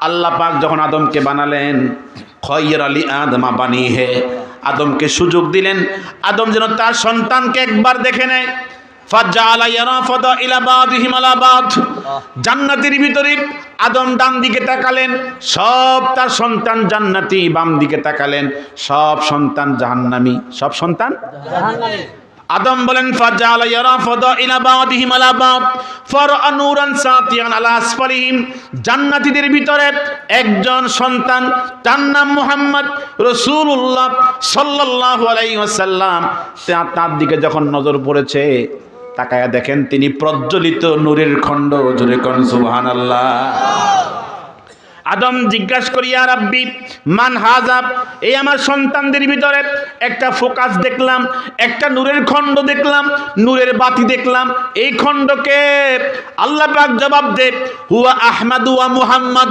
আল্লাহ পাক যখন আদমকে বানালেন, খয়্যার আলী আদমা বানিয়ে আদমকে সুযোগ দিলেন আদম যেন তার সন্তানকে একবার দেখে নেয়। ফাজাআলা ইয়ারা ফাদাইলা বাদিহিম আলা বাদ। জান্নাতের ভিতরে আদম ডান দিকে তাকালেন, সব তার সন্তান জান্নাতি, বাম দিকে তাকালেন, সব সন্তান জাহান্নামী, সব সন্তান জাহান্নামী। আদম বলেন ফাজাআলা ইয়ারা ফাদাইলা বাদিহিম আলা বাদ ফারা নূরান সাতিয়ান আলা আসফালিহিম। জান্নাতীদের ভিতরে একজন সন্তান, তার নাম মুহাম্মদ রাসূলুল্লাহ সাল্লাল্লাহু আলাইহি ওয়াসাল্লাম। তার দিকে যখন নজর পড়েছে, তাকায়া দেখেন তিনি প্রজ্বলিত নূরের খণ্ড। জোরে কোন সুবহানাল্লাহ। আদম জিজ্ঞাসা করি, ইয়া রাব্বি মান হাযা, এই আমার সন্তানদের ভিতরে একটা ফোকাস দেখলাম, একটা নূরের খণ্ড দেখলাম, নূরের বাতি দেখলাম, এই খণ্ডকে আল্লাহ পাক জবাব দে হুয়া আহমাদু ওয়া মুহাম্মদ।